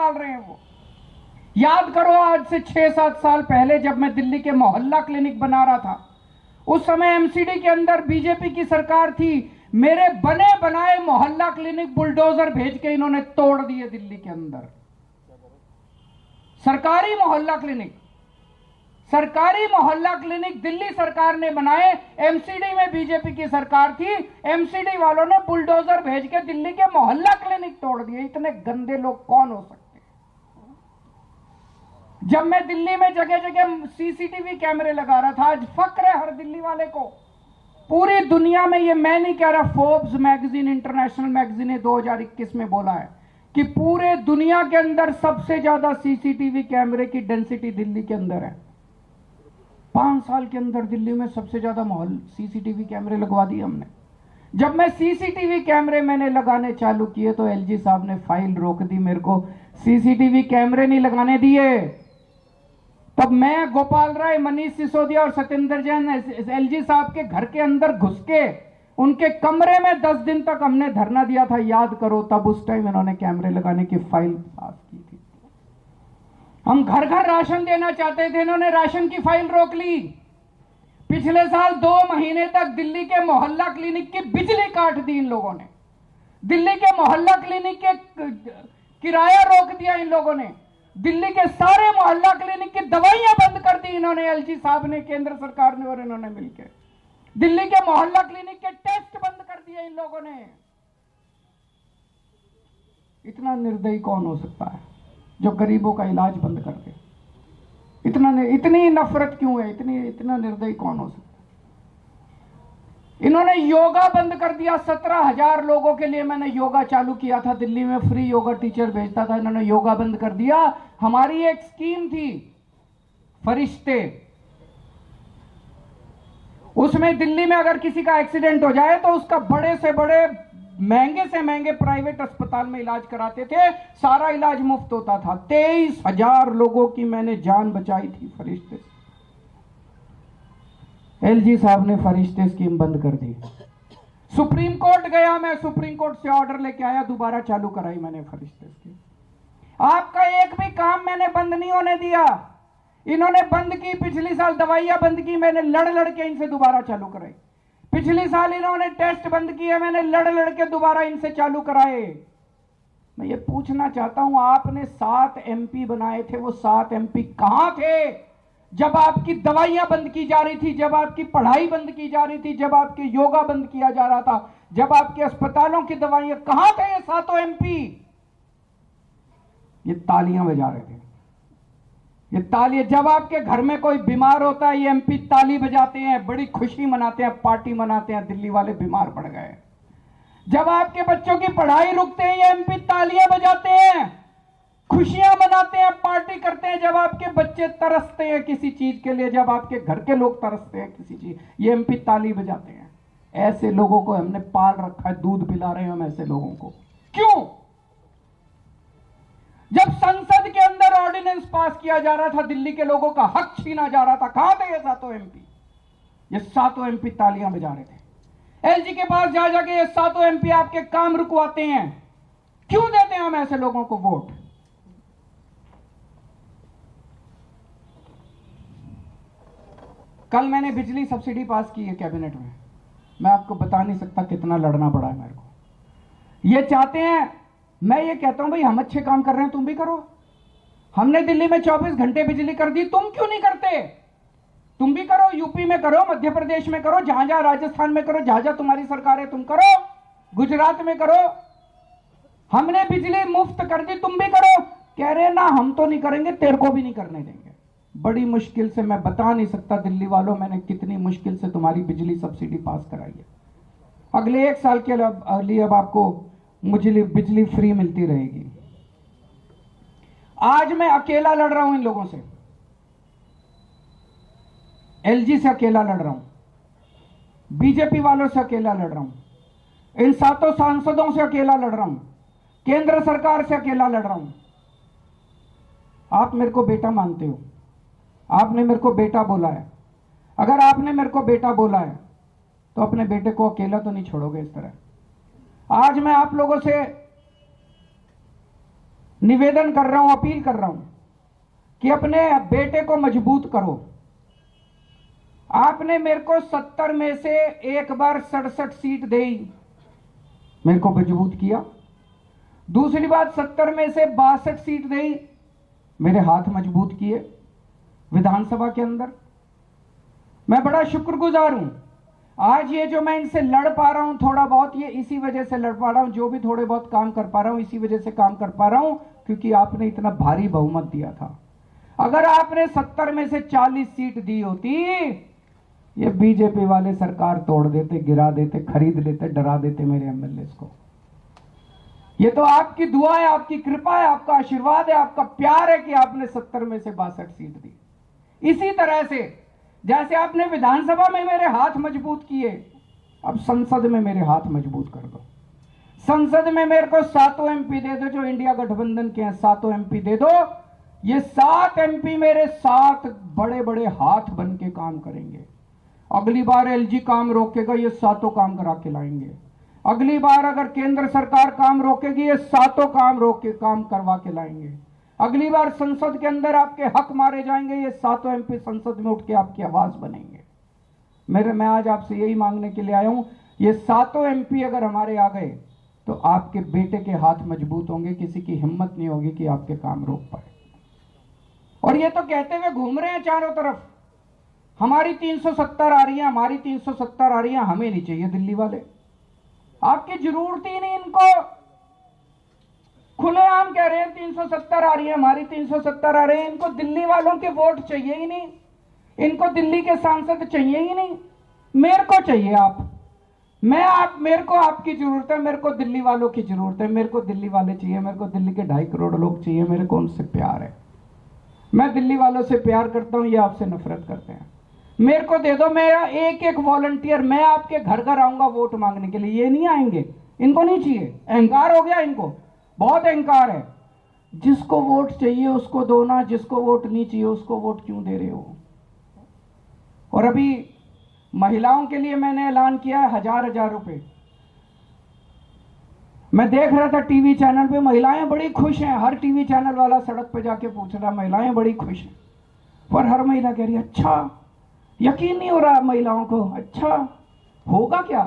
निकाल रहे हैं वो। याद करो आज से 6-7 साल पहले जब मैं दिल्ली के मोहल्ला क्लिनिक बना रहा था, उस समय एमसीडी के अंदर बीजेपी की सरकार थी। मेरे बने बनाए मोहल्ला क्लिनिक बुलडोजर भेज के इन्होंने तोड़ दिए दिल्ली के अंदर। सरकारी मोहल्ला क्लिनिक दिल्ली सरकार ने बनाए, एमसीडी में बीजेपी की सरकार थी, एमसीडी वालों ने बुलडोजर भेज के दिल्ली के मोहल्ला क्लिनिक तोड़ दिए। इतने गंदे लोग कौन हो सकते हैं? जब मैं दिल्ली में जगह जगह सीसीटीवी कैमरे लगा रहा था, आज फक्र है हर दिल्ली वाले को। पूरी दुनिया में, ये मैं नहीं कह रहा, फोर्ब्स मैगजीन, इंटरनेशनल मैगजीन ने 2021 में बोला है कि पूरे दुनिया के अंदर सबसे ज्यादा सीसीटीवी कैमरे की डेंसिटी दिल्ली के अंदर है। 5 साल के अंदर दिल्ली में सबसे ज्यादा माहौल सीसीटीवी कैमरे लगवा दिए हमने। जब मैं सीसीटीवी कैमरे मैंने लगाने चालू किए तो एलजी साहब ने फाइल रोक दी, मेरे को सीसीटीवी कैमरे नहीं लगाने दिए। तब मैं, गोपाल राय, मनीष सिसोदिया और सत्येंद्र जैन एलजी साहब के घर के अंदर घुस के उनके कमरे में 10 दिन तक हमने धरना दिया था, याद करो। तब उस टाइम इन्होंने कैमरे लगाने की फाइल पास की थी। हम घर घर राशन देना चाहते थे, इन्होंने राशन की फाइल रोक ली। पिछले साल 2 महीने तक दिल्ली के मोहल्ला क्लिनिक की बिजली काट दी इन लोगों ने। दिल्ली के मोहल्ला क्लिनिक के किराया रोक दिया इन लोगों ने। दिल्ली के सारे मोहल्ला क्लिनिक की दवाइयां बंद कर दी इन्होंने, एलजी साहब ने, केंद्र सरकार ने और इन्होंने मिलकर। दिल्ली के मोहल्ला क्लिनिक के टेस्ट बंद कर दिए इन लोगों ने। इतना निर्दयी कौन हो सकता है जो गरीबों का इलाज बंद कर दे? इतनी नफरत क्यों है? इतना निर्दयी कौन हो सकता है? इन्होंने योगा बंद कर दिया। 17,000 लोगों के लिए मैंने योगा चालू किया था दिल्ली में, फ्री योगा टीचर भेजता था, इन्होंने योगा बंद कर दिया। हमारी एक स्कीम थी फरिश्ते, उसमें दिल्ली में अगर किसी का एक्सीडेंट हो जाए तो उसका बड़े से बड़े, महंगे से महंगे प्राइवेट अस्पताल में इलाज कराते थे, सारा इलाज मुफ्त होता था। 23,000 लोगों की मैंने जान बचाई थी फरिश्ते से। एलजी साहब ने फरिश्ते स्कीम बंद कर दी। सुप्रीम कोर्ट गया मैं, सुप्रीम कोर्ट से ऑर्डर लेके आया, दोबारा चालू कराई मैंने फरिश्ते स्कीम। आपका एक भी काम मैंने बंद नहीं होने दिया। इन्होंने बंद की, पिछली साल दवाइयां बंद की, मैंने लड़ के इनसे दोबारा चालू कराई। पिछली साल इन्होंने टेस्ट बंद किए, मैंने लड़ के दोबारा इनसे चालू कराए। मैं ये पूछना चाहता हूं, आपने 7 एमपी बनाए थे, वो 7 एमपी कहां थे जब आपकी दवाइयां बंद की जा रही थी, जब आपकी पढ़ाई बंद की जा रही थी, जब आपके योगा बंद किया जा रहा था, जब आपके अस्पतालों की दवाइयां? कहां थे ये 7 एमपी? ये तालियां बजा रहे थे, ये ताली। जब आपके घर में कोई बीमार होता है, ये एमपी ताली बजाते हैं, बड़ी खुशी मनाते हैं, पार्टी मनाते हैं, दिल्ली वाले बीमार पड़ गए। जब आपके बच्चों की पढ़ाई रुकते हैं, ये एमपी तालियां बजाते हैं, खुशियां मनाते हैं, पार्टी करते हैं। जब आपके बच्चे तरसते हैं किसी चीज के लिए, जब आपके घर के लोग तरसते हैं किसी चीज, ये एमपी ताली बजाते हैं। ऐसे लोगों को हमने पाल रखा है, दूध पिला रहे हैं हम ऐसे लोगों को। क्यों? जब संसद के अंदर ऑर्डिनेंस पास किया जा रहा था, दिल्ली के लोगों का हक छीना जा रहा था, कहां थे ये 7 एमपी? ये 7 एमपी तालियां बजा रहे थे। एलजी के पास जा जाके ये 7 एमपी आपके काम रुकवाते हैं। क्यों देते हैं हम ऐसे लोगों को वोट? कल मैंने बिजली सब्सिडी पास की है कैबिनेट में, मैं आपको बता नहीं सकता कितना लड़ना पड़ा है मेरे को। ये चाहते हैं, मैं ये कहता हूं भाई हम अच्छे काम कर रहे हैं, तुम भी करो। हमने दिल्ली में 24 घंटे बिजली कर दी, तुम क्यों नहीं करते? तुम भी करो, यूपी में करो, मध्य प्रदेश में करो, जहां जहां, राजस्थान में करो, जहां जहां तुम्हारी सरकार है तुम करो, गुजरात में करो। हमने बिजली मुफ्त कर दी, तुम भी करो। कह रहे ना हम तो नहीं करेंगे, तेरे को भी नहीं करने देंगे। बड़ी मुश्किल से, मैं बता नहीं सकता दिल्ली वालों मैंने कितनी मुश्किल से तुम्हारी बिजली सब्सिडी पास कराई है। अगले 1 साल के लिए अब आपको मुझे बिजली फ्री मिलती रहेगी। आज मैं अकेला लड़ रहा हूं इन लोगों से, एलजी से अकेला लड़ रहा हूं, बीजेपी वालों से अकेला लड़ रहा हूं, इन 7 सांसदों से अकेला लड़ रहा हूं, केंद्र सरकार से अकेला लड़ रहा हूं। आप मेरे को बेटा मानते हो, आपने मेरे को बेटा बोला है। अगर आपने मेरे को बेटा बोला है तो अपने बेटे को अकेला तो नहीं छोड़ोगे इस तरह। आज मैं आप लोगों से निवेदन कर रहा हूं, अपील कर रहा हूं कि अपने बेटे को मजबूत करो। आपने मेरे को 70 में से एक बार 67 सीट दी, मेरे को मजबूत किया। दूसरी बात, 70 में से 62 सीट दी, मेरे हाथ मजबूत किए विधानसभा के अंदर। मैं बड़ा शुक्रगुजार हूं। आज ये जो मैं इनसे लड़ पा रहा हूं थोड़ा बहुत, ये इसी वजह से लड़ पा रहा हूं। जो भी थोड़े बहुत काम कर पा रहा हूं इसी वजह से काम कर पा रहा हूं, क्योंकि आपने इतना भारी बहुमत दिया था। अगर आपने 70 में से 40 सीट दी होती, ये बीजेपी वाले सरकार तोड़ देते, गिरा देते, खरीद लेते, डरा देते मेरे एमएलए को। ये तो आपकी दुआ है, आपकी कृपा है, आपका आशीर्वाद है, आपका प्यार है कि आपने 70 में से 62 सीट दी। इसी तरह से जैसे आपने विधानसभा में मेरे हाथ मजबूत किए, अब संसद में मेरे हाथ मजबूत कर दो। संसद में मेरे को 7 एमपी दे दो, जो इंडिया गठबंधन के हैं 7 एमपी दे दो। ये 7 एमपी मेरे 7 बड़े बड़े हाथ बन के काम करेंगे। अगली बार एलजी काम रोकेगा, ये 7 काम करा के लाएंगे। अगली बार अगर केंद्र सरकार काम रोकेगी, ये 7 काम रोक के काम करवा के लाएंगे। अगली बार संसद के अंदर आपके हक मारे जाएंगे, ये 7 एमपी संसद में उठ के आपकी आवाज बनेंगे। मैं आज आपसे यही मांगने के लिए आया हूं, ये 7 एमपी अगर हमारे आ गए तो आपके बेटे के हाथ मजबूत होंगे, किसी की हिम्मत नहीं होगी कि आपके काम रोक पाए। और ये तो कहते हुए घूम रहे हैं चारों तरफ, हमारी 370 आ रही है, हमारी 370 आ रही है, हमें नहीं चाहिए दिल्ली वाले। आपकी जरूरत ही नहीं इनको। खुलेआम कह रहे हैं 370 आ रही है, हमारी 370 आ रही है। इनको दिल्ली वालों के वोट चाहिए ही नहीं, इनको दिल्ली के सांसद चाहिए ही नहीं। मेरे को चाहिए आप, मेरे को आपकी जरूरत है, मेरे को दिल्ली वालों की जरूरत है, मेरे को दिल्ली वाले चाहिए, मेरे को दिल्ली के 2.5 करोड़ लोग चाहिए, मेरे को उनसे प्यार है। मैं दिल्ली वालों से प्यार करता हूं, ये आपसे नफरत करते हैं। मेरे को दे दो, मेरा एक एक वॉलंटियर, मैं आपके घर घर आऊंगा वोट मांगने के लिए। ये नहीं आएंगे, इनको नहीं चाहिए, अहंकार हो गया इनको, बहुत अहंकार है। जिसको वोट चाहिए उसको दो ना, जिसको वोट नहीं चाहिए उसको वोट क्यों दे रहे हो। और अभी महिलाओं के लिए मैंने ऐलान किया है 1000 रुपए। मैं देख रहा था टीवी चैनल पे, महिलाएं बड़ी खुश हैं। हर टीवी चैनल वाला सड़क पे जाके पूछ रहा, महिलाएं बड़ी खुश हैं। पर हर महिला कह रही अच्छा, यकीन नहीं हो रहा महिलाओं को, अच्छा होगा क्या,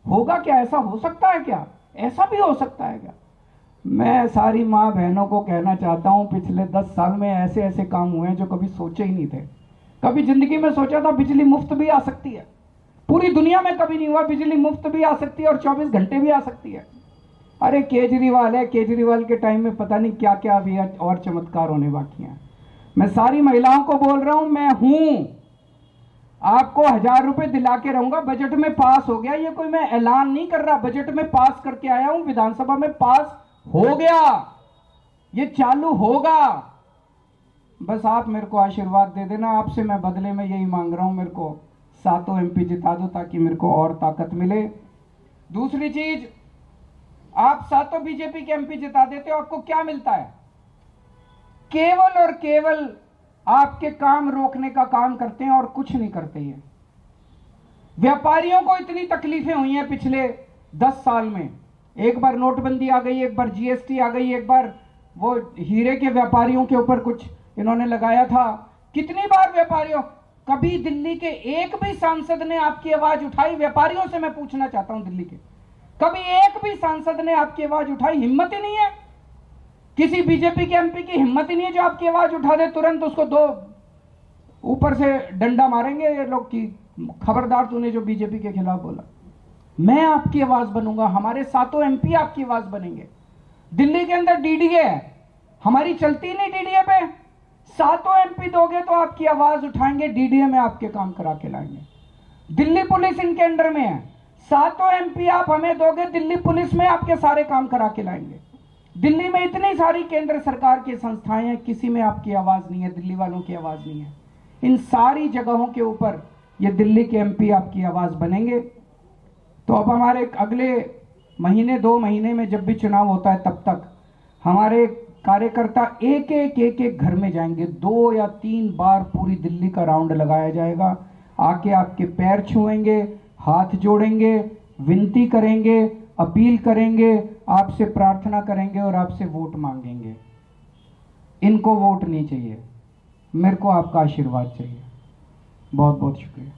होगा क्या, ऐसा हो सकता है क्या, ऐसा भी हो सकता है क्या। मैं सारी माँ बहनों को कहना चाहता हूं, पिछले 10 साल में ऐसे ऐसे काम हुए हैं जो कभी सोचे ही नहीं थे। कभी जिंदगी में सोचा था बिजली मुफ्त भी आ सकती है, पूरी दुनिया में कभी नहीं हुआ। बिजली मुफ्त भी आ सकती है और 24 घंटे भी आ सकती है। अरे केजरीवाल है, केजरीवाल के टाइम में पता नहीं क्या क्या अभी और चमत्कार होने बाकी हैं। मैं सारी महिलाओं को बोल रहा हूं, मैं हूं, आपको 1000 रुपए दिला के रहूंगा। बजट में पास हो गया, ये कोई मैं ऐलान नहीं कर रहा, बजट में पास करके आया हूं, विधानसभा में पास हो गया, ये चालू होगा। बस आप मेरे को आशीर्वाद दे देना। आपसे मैं बदले में यही मांग रहा हूं, मेरे को 7 एमपी जिता दो ताकि मेरे को और ताकत मिले। दूसरी चीज, आप 7 बीजेपी के एमपी जिता देते हो, आपको क्या मिलता है? केवल और केवल आपके काम रोकने का काम करते हैं और कुछ नहीं करते हैं। व्यापारियों को इतनी तकलीफें हुई हैं पिछले 10 साल में। एक बार नोटबंदी आ गई, एक बार जीएसटी आ गई, एक बार वो हीरे के व्यापारियों के ऊपर कुछ इन्होंने लगाया था। कितनी बार व्यापारियों, कभी दिल्ली के एक भी सांसद ने आपकी आवाज उठाई? व्यापारियों से मैं पूछना चाहता हूं, दिल्ली के कभी एक भी सांसद ने आपकी आवाज उठाई? हिम्मत ही नहीं है, किसी बीजेपी के एमपी की हिम्मत ही नहीं है जो आपकी आवाज उठा दे। तुरंत उसको 2 ऊपर से डंडा मारेंगे ये लोग की, खबरदार तूने जो बीजेपी के खिलाफ बोला। मैं आपकी आवाज बनूंगा, हमारे 7 एमपी आपकी आवाज बनेंगे। दिल्ली के अंदर डीडीए है, हमारी चलती नहीं डीडीए पे। 7 एमपी दोगे तो आपकी आवाज उठाएंगे, डीडीए में आपके काम करा के लाएंगे। दिल्ली पुलिस इनके अंडर में है, 7 एमपी आप हमें दोगे, दिल्ली पुलिस में आपके सारे काम करा के लाएंगे। दिल्ली में इतनी सारी केंद्र सरकार की संस्थाएं हैं, किसी में आपकी आवाज नहीं है, दिल्ली वालों की आवाज नहीं है। इन सारी जगहों के ऊपर ये दिल्ली के एमपी आपकी आवाज बनेंगे। तो अब हमारे अगले महीने 2 महीने में जब भी चुनाव होता है, तब तक हमारे कार्यकर्ता एक एक घर में जाएंगे। 2 या 3 बार पूरी दिल्ली का राउंड लगाया जाएगा। आके आपके पैर छुएंगे, हाथ जोड़ेंगे, विनती करेंगे, अपील करेंगे, आपसे प्रार्थना करेंगे और आपसे वोट मांगेंगे। इनको वोट नहीं चाहिए, मेरे को आपका आशीर्वाद चाहिए। बहुत बहुत शुक्रिया।